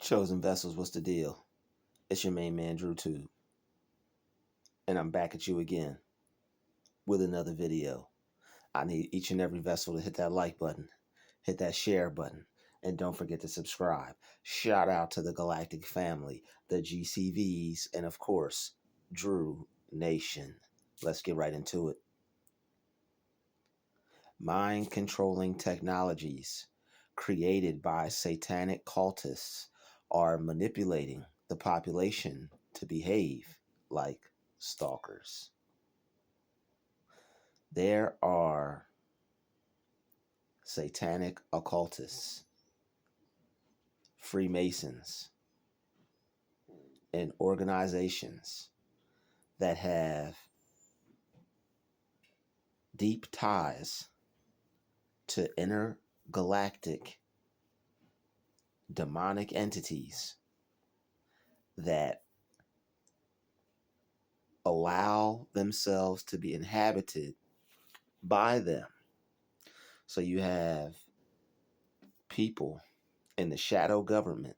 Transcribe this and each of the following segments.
Chosen Vessels, what's the deal? It's your main man, Druuill, and I'm back at you again with another video. I need each and every vessel to hit that like button, hit that share button, and don't forget to subscribe. Shout out to the Galactic family, the GCVs, and of course, Drew Nation. Let's get right into it. Mind-controlling technologies created by satanic cultists are manipulating the population to behave like stalkers. There are satanic occultists, Freemasons, and organizations that have deep ties to intergalactic demonic entities that allow themselves to be inhabited by them. So you have people in the shadow government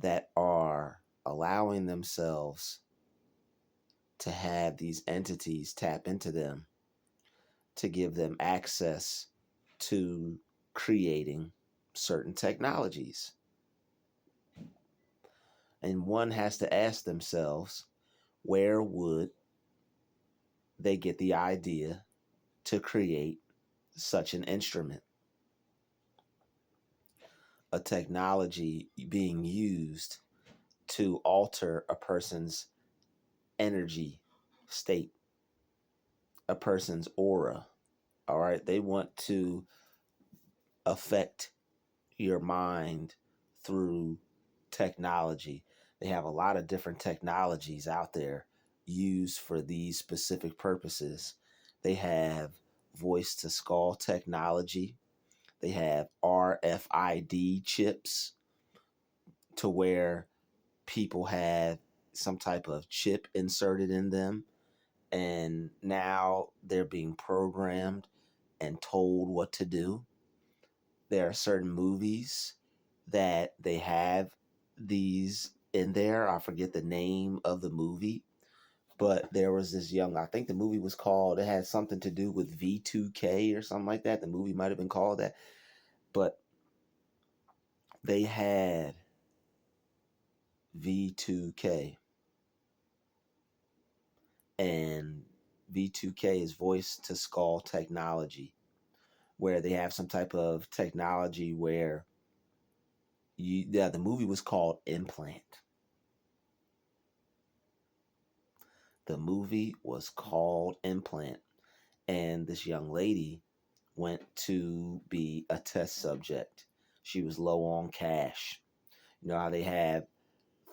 that are allowing themselves to have these entities tap into them to give them access to creating certain technologies. And one has to ask themselves, where would they get the idea to create such an instrument? A technology being used to alter a person's energy state, a person's aura. All right. They want to affect your mind through technology. They have a lot of different technologies out there used for these specific purposes. They have voice to skull technology. They have RFID chips to where people have some type of chip inserted in them, and now they're being programmed and told what to do. There are certain movies that they have these in there. I forget the name of the movie, but there was this I think the movie was called, it had something to do with V2K or something like that. The movie might have been called that, but they had V2K, and V2K is voice to skull technology, where they have some type of technology where the movie was called Implant. The movie was called Implant, and this young lady went to be a test subject. She was low on cash. You know how they have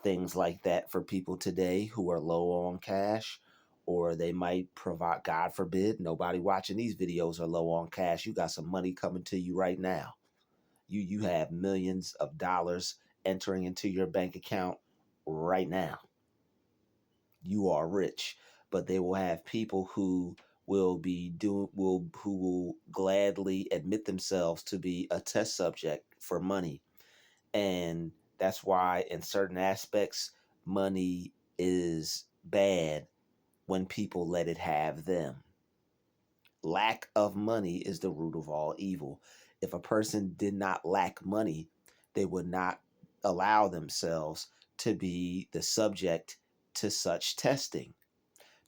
things like that for people today who are low on cash, or they might provide, God forbid, nobody watching these videos are low on cash. You got some money coming to you right now. You have millions of dollars entering into your bank account right now. You are rich. But they will have people who will who will gladly admit themselves to be a test subject for money. And that's why in certain aspects money is bad when people let it have them. Lack of money is the root of all evil. If a person did not lack money, they would not allow themselves to be the subject to such testing,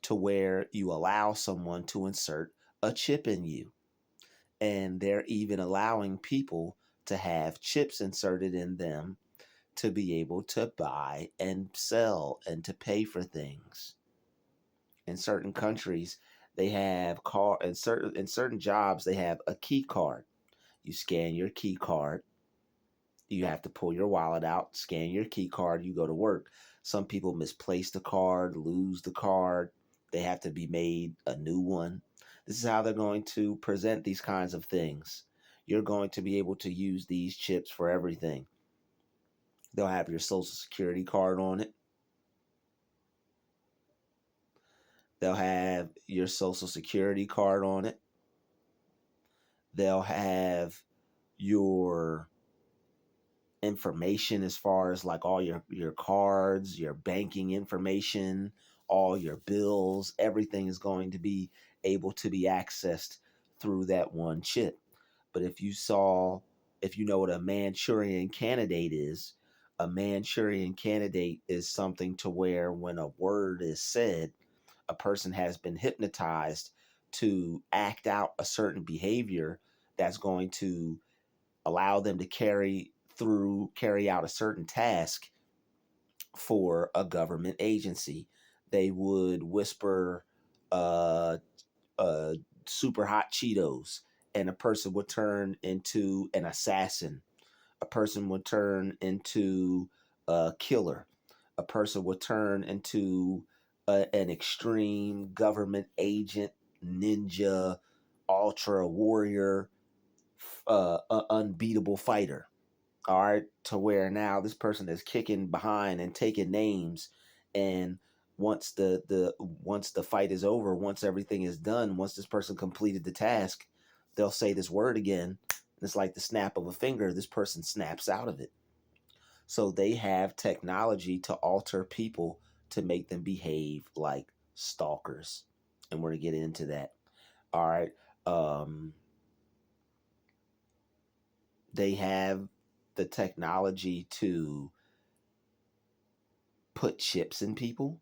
to where you allow someone to insert a chip in you. And they're even allowing people to have chips inserted in them to be able to buy and sell and to pay for things. In certain countries, they have in certain jobs, they have a key card. You scan your key card. You have to pull your wallet out, scan your key card, you go to work. Some people misplace the card, lose the card. They have to be made a new one. This is how they're going to present these kinds of things. You're going to be able to use these chips for everything. They'll have your social security card on it. They'll have your social security card on it. They'll have your information as far as like all your cards, your banking information, all your bills, everything is going to be able to be accessed through that one chip. But if you know what a Manchurian candidate is, a Manchurian candidate is something to where when a word is said, a person has been hypnotized to act out a certain behavior that's going to allow them to carry out a certain task for a government agency. They would whisper uh, uh, super hot Cheetos, and a person would turn into an assassin. A person would turn into a killer. A person would turn into an extreme government agent, ninja, ultra warrior, unbeatable fighter. All right, to where now this person is kicking behind and taking names, and once the fight is over, once everything is done, once this person completed the task, they'll say this word again. It's like the snap of a finger. This person snaps out of it. So they have technology to alter people to make them behave like stalkers, and we're gonna get into that. All right. Um, they have the technology to put chips in people,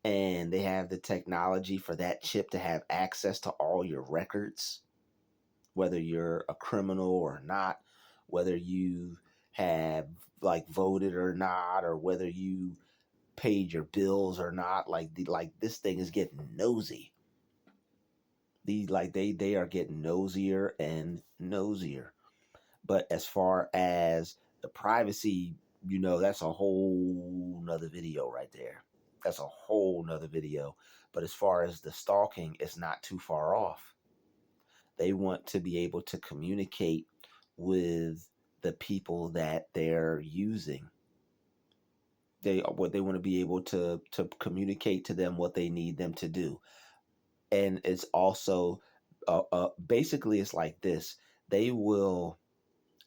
and they have the technology for that chip to have access to all your records, whether you're a criminal or not, whether you have like voted or not, or whether you paid your bills or not. Like this thing is getting nosy. These like they are getting nosier and nosier. But as far as the privacy, that's a whole nother video right there. That's a whole nother video. But as far as the stalking, it's not too far off. They want to be able to communicate with the people that they're using. They want to be able to communicate to them what they need them to do. And it's also basically it's like this. They will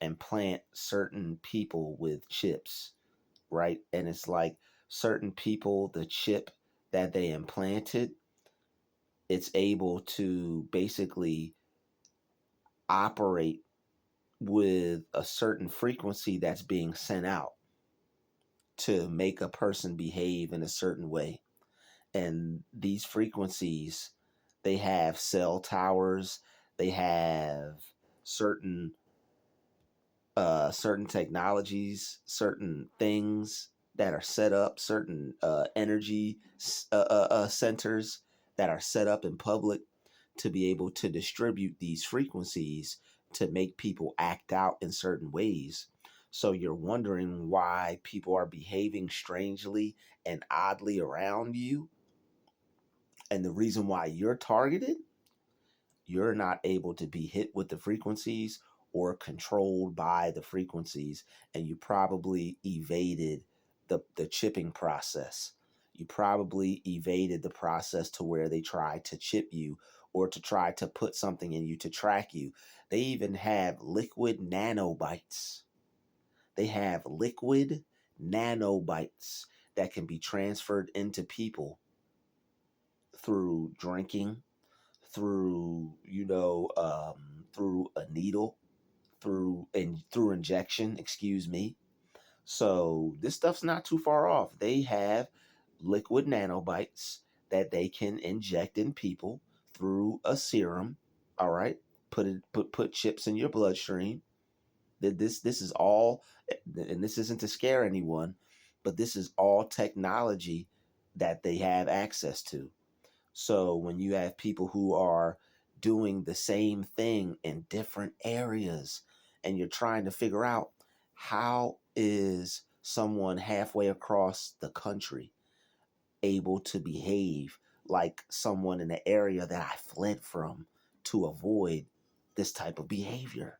implant certain people with chips, right? And it's like certain people, the chip that they implanted, it's able to basically operate with a certain frequency that's being sent out to make a person behave in a certain way. And these frequencies, they have cell towers, they have certain certain technologies, certain things that are set up, certain energy centers that are set up in public to be able to distribute these frequencies to make people act out in certain ways. So you're wondering why people are behaving strangely and oddly around you. And the reason why you're targeted, you're not able to be hit with the frequencies or controlled by the frequencies, and you probably evaded the chipping process. You probably evaded the process to where they try to chip you or to try to put something in you to track you. They even have liquid nanobites. They have liquid nanobites that can be transferred into people through drinking, through through a needle, through injection, excuse me. So this stuff's not too far off. They have liquid nanobites that they can inject in people through a serum. All right, put chips in your bloodstream. This is all, and this isn't to scare anyone, but this is all technology that they have access to. So when you have people who are doing the same thing in different areas, and you're trying to figure out how is someone halfway across the country able to behave like someone in the area that I fled from to avoid this type of behavior,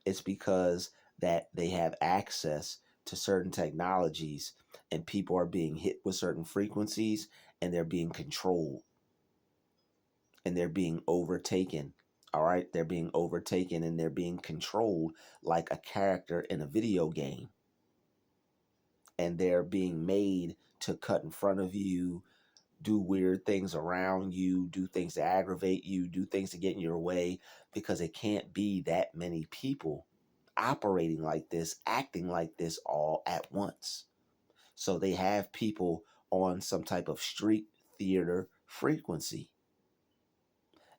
it's because that they have access to certain technologies, and people are being hit with certain frequencies, and they're being controlled, and they're being overtaken All right, they're being overtaken and they're being controlled like a character in a video game. And they're being made to cut in front of you, do weird things around you, do things to aggravate you, do things to get in your way, because it can't be that many people operating like this, acting like this all at once. So they have people on some type of street theater frequency,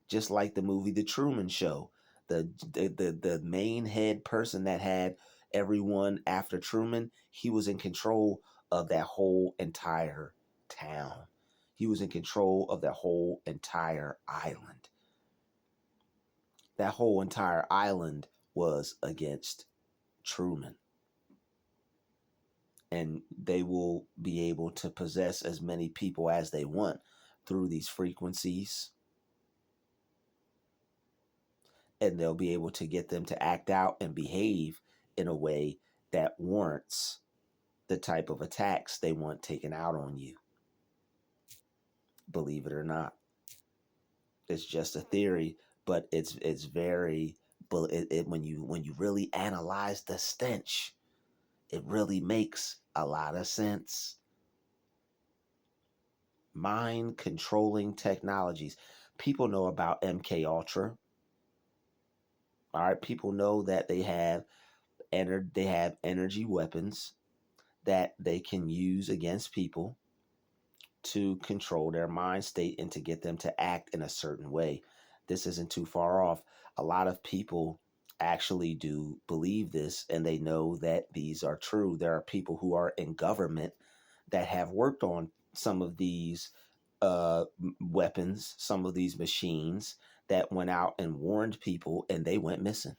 just like the movie The Truman Show. The main head person that had everyone after Truman, he was in control of that whole entire town. He was in control of that whole entire island. That whole entire island was against Truman. And they will be able to possess as many people as they want through these frequencies. And they'll be able to get them to act out and behave in a way that warrants the type of attacks they want taken out on you. Believe it or not. It's just a theory, but it's very, but when you really analyze the stench, it really makes a lot of sense. Mind controlling technologies. People know about MK Ultra. All right, people know that they have energy weapons that they can use against people to control their mind state and to get them to act in a certain way. This isn't too far off. A lot of people actually do believe this and they know that these are true. There are people who are in government that have worked on some of these weapons, some of these machines that went out and warned people and they went missing.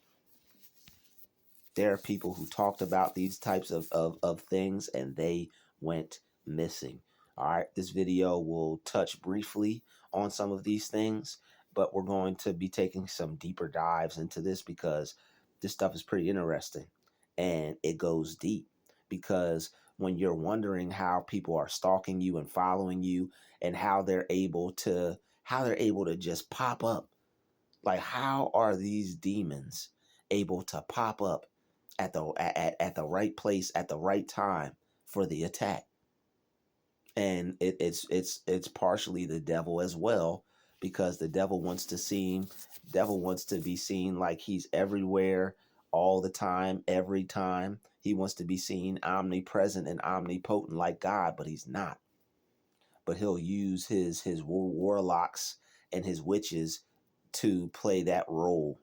There are people who talked about these types of things and they went missing. All right, this video will touch briefly on some of these things, but we're going to be taking some deeper dives into this because this stuff is pretty interesting and it goes deep. Because when you're wondering how people are stalking you and following you and how they're able to just pop up, like how are these demons able to pop up at the right place at the right time for the attack? And it's partially the devil as well, because the devil wants to be seen like he's everywhere all the time, every time. He wants to be seen omnipresent and omnipotent like God, but he's not. But he'll use his warlocks and his witches to play that role,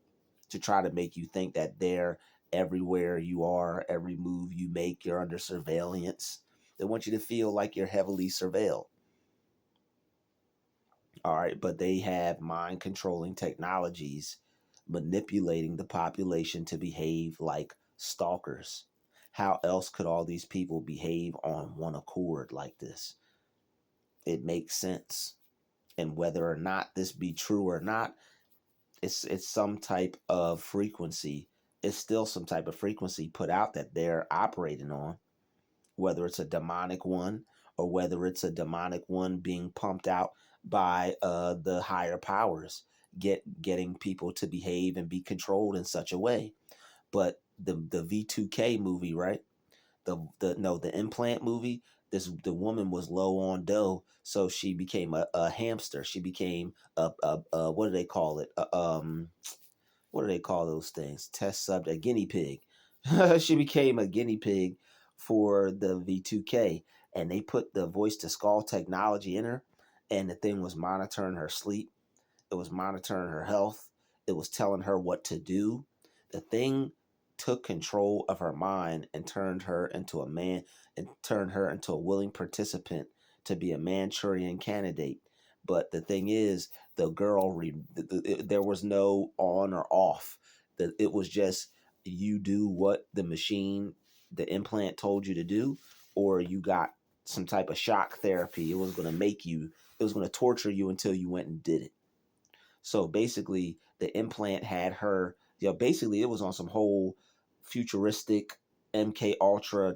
to try to make you think that they're everywhere you are, every move you make, you're under surveillance. They want you to feel like you're heavily surveilled. All right, but they have mind controlling technologies manipulating the population to behave like stalkers. How else could all these people behave on one accord like this? It makes sense. And whether or not this be true or not, it's some type of frequency. It's still some type of frequency put out that they're operating on, whether it's a demonic one or whether it's a demonic one being pumped out by the higher powers, getting people to behave and be controlled in such a way. But the V2K movie, right? The implant movie. The woman was low on dough, so she became a hamster. She became a what do they call it? What do they call those things? Test subject, a guinea pig. She became a guinea pig for the V2K, and they put the voice to skull technology in her, and the thing was monitoring her sleep. It was monitoring her health. It was telling her what to do. The thing took control of her mind and turned her into a man and turned her into a willing participant to be a Manchurian candidate. But the thing is, the girl, there was no on or off. It was just you do what the machine, the implant told you to do, or you got some type of shock therapy. It was going to torture you until you went and did it. So basically, the implant had her. Basically, it was on some whole futuristic MK Ultra,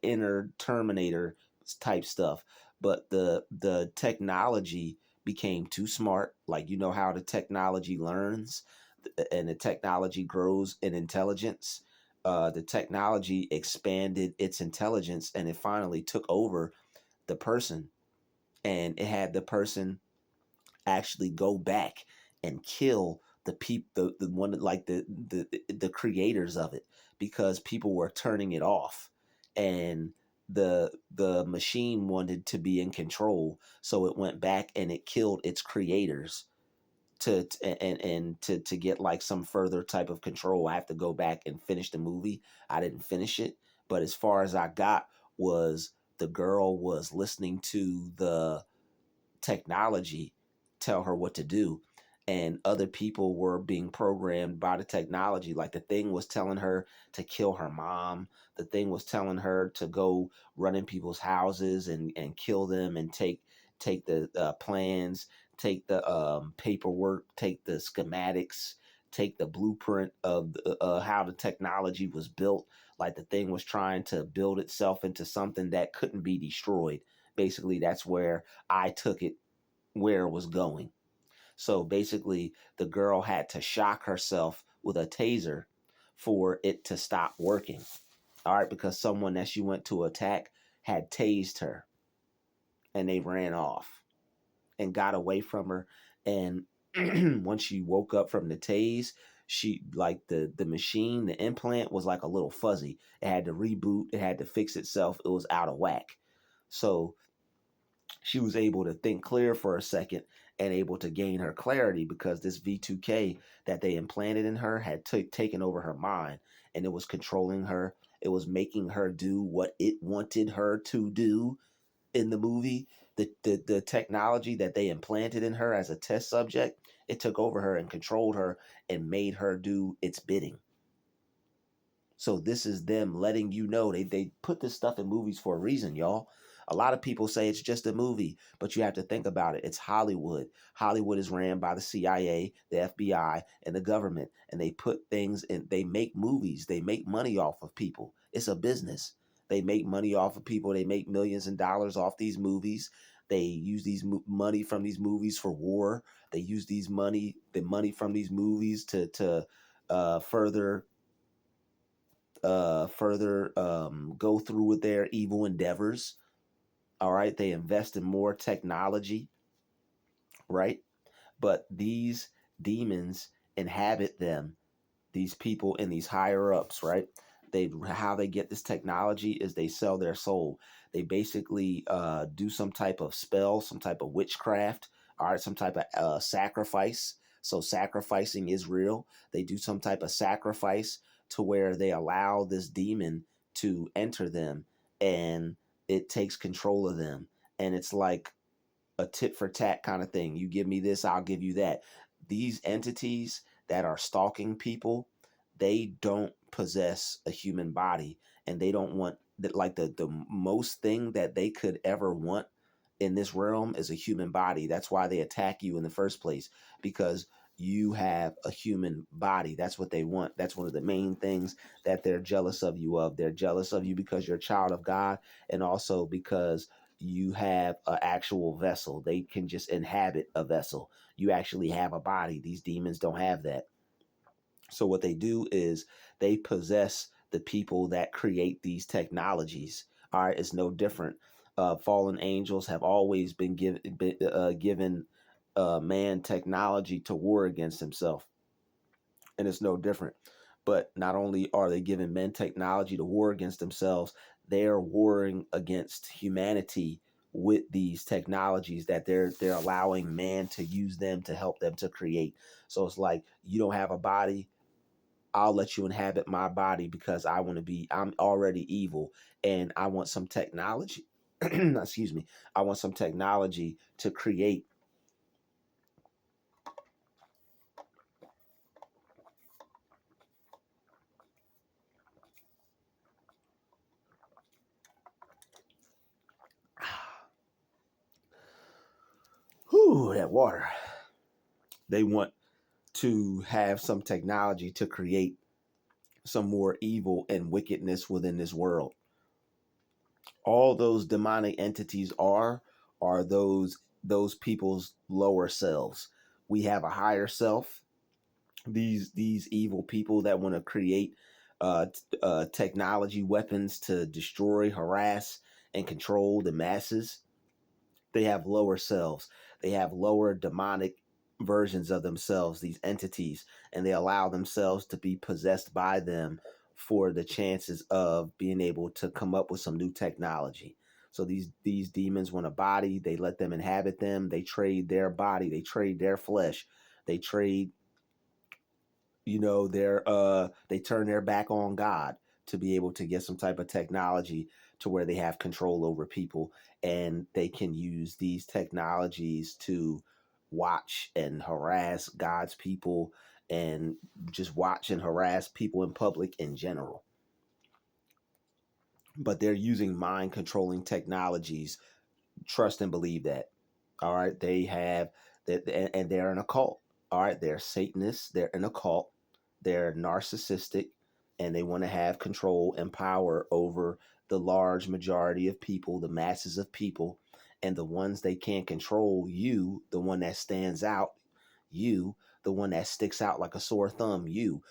inner Terminator type stuff. But the technology became too smart. Like, you know how the technology learns. and the technology grows in intelligence, the technology expanded its intelligence, and it finally took over the person, and it had the person actually go back and kill the people, the one like the creators of it, because people were turning it off, and the machine wanted to be in control, so it went back and it killed its creators to get like some further type of control. I have to go back and finish the movie. I didn't finish it, but as far as I got was the girl was listening to the technology tell her what to do, and other people were being programmed by the technology. Like the thing was telling her to kill her mom, the thing was telling her to go run in people's houses and kill them and take the plans, take the paperwork, take the schematics, take the blueprint of how the technology was built. Like the thing was trying to build itself into something that couldn't be destroyed. Basically, that's where I took it, where it was going. So basically, the girl had to shock herself with a taser for it to stop working. All right, because someone that she went to attack had tased her, and they ran off and got away from her. And once she woke up from the tase, she like the machine, the implant was like a little fuzzy. It had to reboot, it had to fix itself. It was out of whack. So she was able to think clear for a second and able to gain her clarity, because this V2K that they implanted in her had taken over her mind, and it was controlling her. It was making her do what it wanted her to do in the movie. The technology that they implanted in her as a test subject, it took over her and controlled her and made her do its bidding. So this is them letting you know they put this stuff in movies for a reason, y'all. A lot of people say it's just a movie, but you have to think about it. It's Hollywood. Hollywood is ran by the CIA, the FBI, and the government, and they put things in. They make movies. They make money off of people. It's a business. They make money off of people. They make millions of dollars off these movies. They use these money from these movies for war. They use the money from these movies to further go through with their evil endeavors. All right, they invest in more technology, right? But these demons inhabit them, these people and these higher ups, right? They How they get this technology is they sell their soul. They basically do some type of spell, some type of witchcraft, all right, some type of sacrifice. So sacrificing is real. They do some type of sacrifice to where they allow this demon to enter them, and it takes control of them. And it's like a tit for tat kind of thing. You give me this, I'll give you that. These entities that are stalking people, they don't possess a human body, and they don't want that. Like the most thing that they could ever want in this realm is a human body. That's why they attack you in the first place, because you have a human body. That's what they want. That's one of the main things that they're jealous of you of. They're jealous of you because you're a child of God, and also because you have an actual vessel. They can just inhabit a vessel. You actually have a body. These demons don't have that. So what they do is they possess the people that create these technologies. All right, it's no different. Fallen angels have always been given man technology to war against himself, and it's no different. But not only are they giving men technology to war against themselves, they are warring against humanity with these technologies that they're allowing man to use them to help them to create. So it's like, you don't have a body, I'll let you inhabit my body because I'm already evil, and I want some technology. Excuse me. I want some technology to create. Whew, that water. They want to have some technology to create some more evil and wickedness within this world. All those demonic entities are those people's lower selves. We have a higher self, these evil people that want to create technology weapons to destroy, harass, and control the masses. They have lower selves. They have lower demonic versions of themselves, these entities, and they allow themselves to be possessed by them for the chances of being able to come up with some new technology. So these demons want a body, they let them inhabit them, they trade their body, they trade their flesh, they trade, they turn their back on God to be able to get some type of technology to where they have control over people, and they can use these technologies to watch and harass God's people, and just watch and harass people in public in general. But they're using mind controlling technologies. Trust and believe that. All right, they have that, and they're an occult. All right, they're Satanists. They're an occult. They're narcissistic, and they want to have control and power over the large majority of people, the masses of people, and the ones they can't control. You, the one that stands out. You, the one that sticks out like a sore thumb. You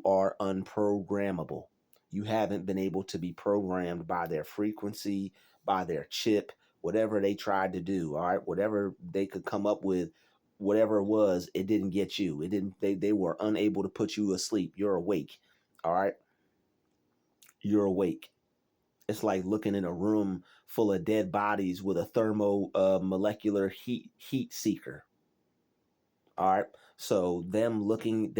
are unprogrammable. You haven't been able to be programmed by their frequency, by their chip, whatever they tried to do. All right, whatever they could come up with, whatever it was, it didn't get you. It didn't. They were unable to put you asleep. You're awake. All right, you're awake. It's like looking in a room full of dead bodies with a thermo molecular heat seeker. All right. So them looking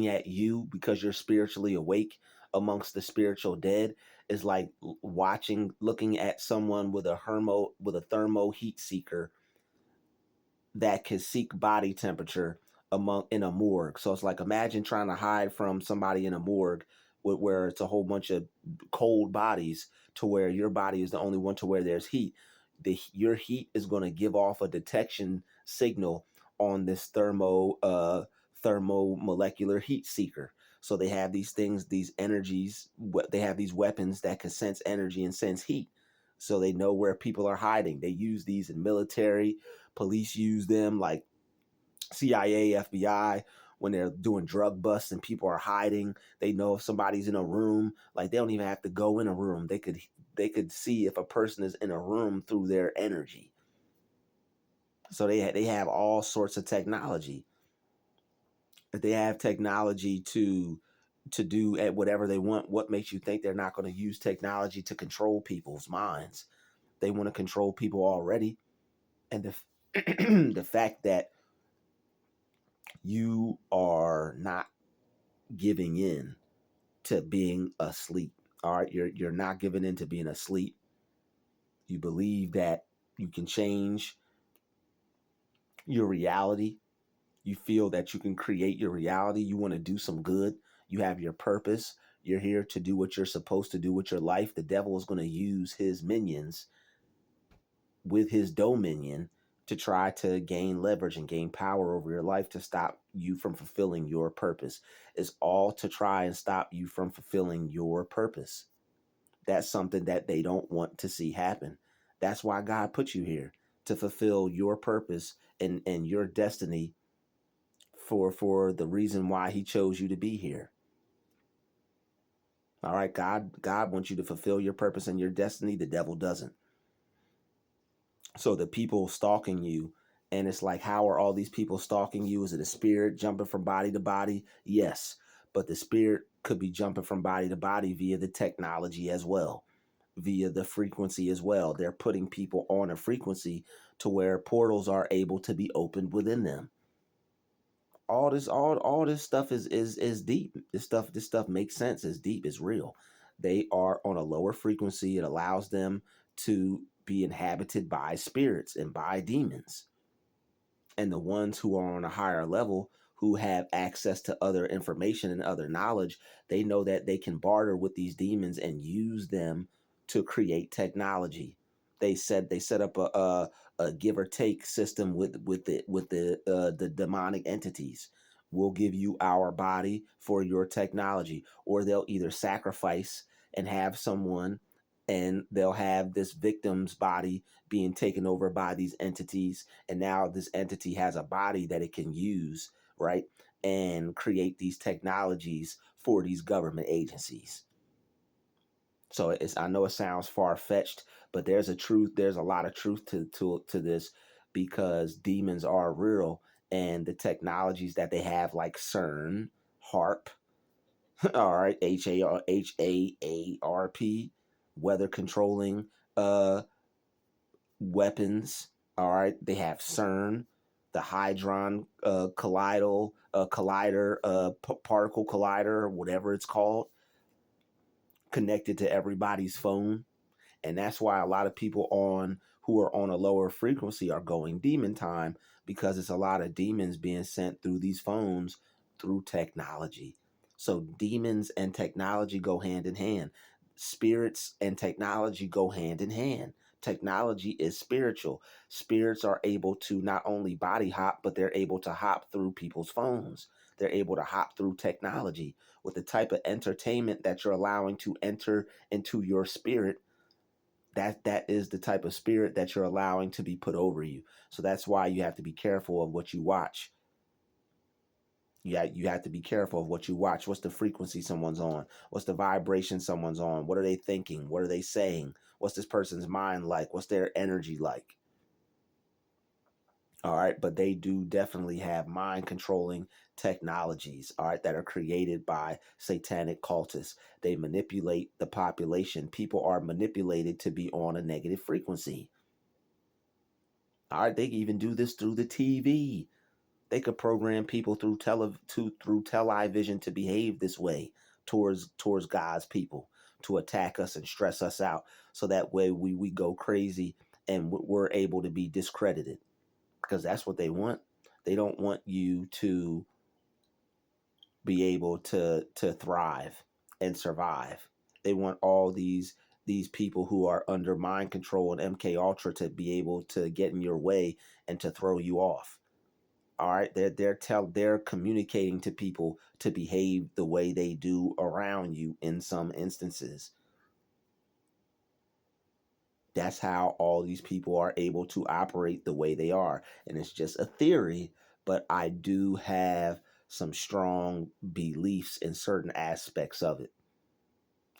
at you because you're spiritually awake amongst the spiritual dead is like looking at someone with a thermo heat seeker that can seek body temperature in a morgue. So it's like, imagine trying to hide from somebody in a morgue where it's a whole bunch of cold bodies, to where your body is the only one to where there's heat. Your heat is going to give off a detection signal on this thermomolecular heat seeker. So they have these things, these energies. They have these weapons that can sense energy and sense heat. So they know where people are hiding. They use these in military. Police use them, like CIA, FBI, when they're doing drug busts and people are hiding. They know if somebody's in a room. Like, they don't even have to go in a room. They could see if a person is in a room through their energy. So they have all sorts of technology. They have technology to do at whatever they want. What makes you think they're not going to use technology to control people's minds? They want to control people already. And the fact that you are not giving in to being asleep. All right, you're not giving in to being asleep. You believe that you can change your reality. You feel that you can create your reality. You want to do some good. You have your purpose. You're here to do what you're supposed to do with your life. The devil is going to use his minions with his dominion to try to gain leverage and gain power over your life, to stop you from fulfilling your purpose. It's all to try and stop you from fulfilling your purpose. That's something that they don't want to see happen. That's why God put you here, to fulfill your purpose and your destiny, for the reason why he chose you to be here. All right, God wants you to fulfill your purpose and your destiny. The devil doesn't. So the people stalking you, and it's like, how are all these people stalking you? Is it a spirit jumping from body to body? Yes, but the spirit could be jumping from body to body via the technology as well, via the frequency as well. They're putting people on a frequency to where portals are able to be opened within them. All this stuff is deep. This stuff makes sense. It's deep. It's real. They are on a lower frequency. It allows them to be inhabited by spirits and by demons. And the ones who are on a higher level, who have access to other information and other knowledge, they know that they can barter with these demons and use them to create technology. They set up a give or take system with the demonic entities. We'll give you our body for your technology, or they'll either sacrifice and have someone, and they'll have this victim's body being taken over by these entities, and now this entity has a body that it can use, right? and create these technologies for these government agencies. So I know it sounds far-fetched, but there's a lot of truth to this, because demons are real, and the technologies that they have, like CERN, HARP, all right, HAARP, weather controlling uh weapons. All right, they have CERN, the Hadron collider, particle collider, whatever it's called, connected to everybody's phone. And that's why a lot of people who are on a lower frequency are going demon time, because it's a lot of demons being sent through these phones through technology. So demons and technology go hand in hand. Spirits and technology go hand in hand. Technology is spiritual. Spirits are able to not only body hop, but they're able to hop through people's phones. They're able to hop through technology. With the type of entertainment that you're allowing to enter into your spirit, that is the type of spirit that you're allowing to be put over you. So that's why you have to be careful of what you watch. You have to be careful of what you watch. What's the frequency someone's on? What's the vibration someone's on? What are they thinking? What are they saying? What's this person's mind like? What's their energy like? All right, but they do definitely have mind controlling technologies, all right, that are created by satanic cultists. They manipulate the population. People are manipulated to be on a negative frequency. All right, they can even do this through the TV. They could program people through television to behave this way towards God's people, to attack us and stress us out, so that way we go crazy and we're able to be discredited, because that's what they want. They don't want you to be able to thrive and survive. They want all these people who are under mind control and MK Ultra to be able to get in your way and to throw you off. All right, they're communicating to people to behave the way they do around you in some instances. That's how all these people are able to operate the way they are. And it's just a theory, but I do have some strong beliefs in certain aspects of it.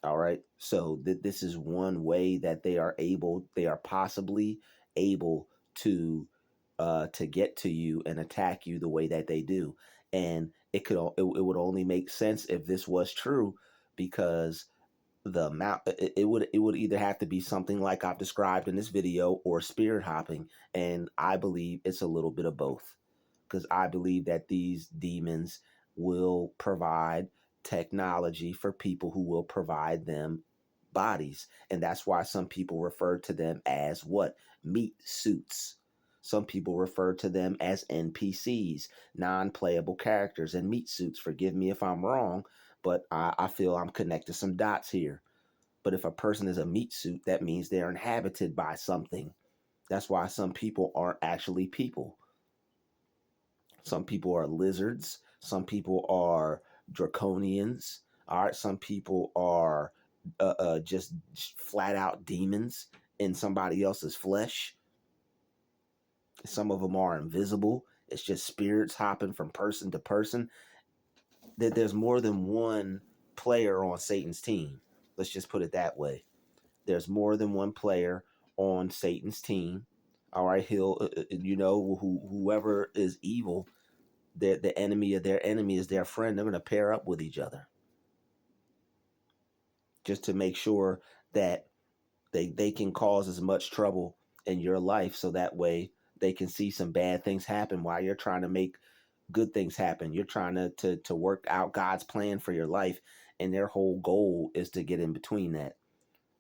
All right. So this is one way that they are possibly able to get to you and attack you the way that they do. And it would only make sense if this was true, because the amount it would either have to be something like I've described in this video, or spirit hopping. And I believe it's a little bit of both, because I believe that these demons will provide technology for people who will provide them bodies. And that's why some people refer to them as what? Meat suits. Some people refer to them as NPCs, non-playable characters, and meat suits. Forgive me if I'm wrong, but I feel I'm connecting some dots here. But if a person is a meat suit, that means they're inhabited by something. That's why some people aren't actually people. Some people are lizards. Some people are draconians. All right. Some people are just flat out demons in somebody else's flesh. Some of them are invisible. It's just spirits hopping from person to person. That there's more than one player on Satan's team. Let's just put it that way. There's more than one player on Satan's team. All right, whoever is evil, the enemy of their enemy is their friend. They're going to pair up with each other just to make sure that they can cause as much trouble in your life, so that way they can see some bad things happen while you're trying to make good things happen. You're trying to work out God's plan for your life, and their whole goal is to get in between that.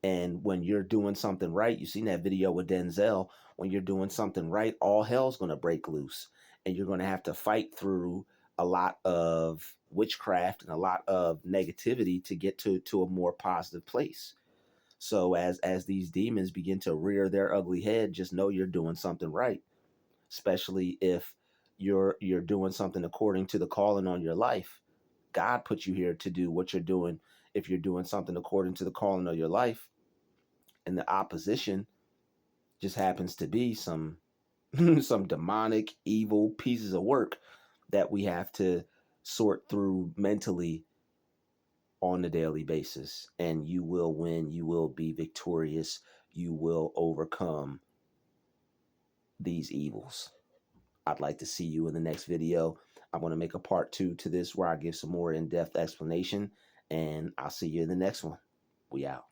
And when you're doing something right, you seen that video with Denzel, when you're doing something right, all hell's going to break loose, and you're going to have to fight through a lot of witchcraft and a lot of negativity to get to a more positive place. So as these demons begin to rear their ugly head, just know you're doing something right, especially if you're doing something according to the calling on your life. God put you here to do what you're doing. If you're doing something according to the calling of your life, and the opposition just happens to be some some demonic evil pieces of work that we have to sort through mentally on a daily basis, and you will win. You will be victorious. You will overcome these evils. I'd like to see you in the next video. I'm going to make a part 2 to this where I give some more in-depth explanation, and I'll see you in the next one. We out.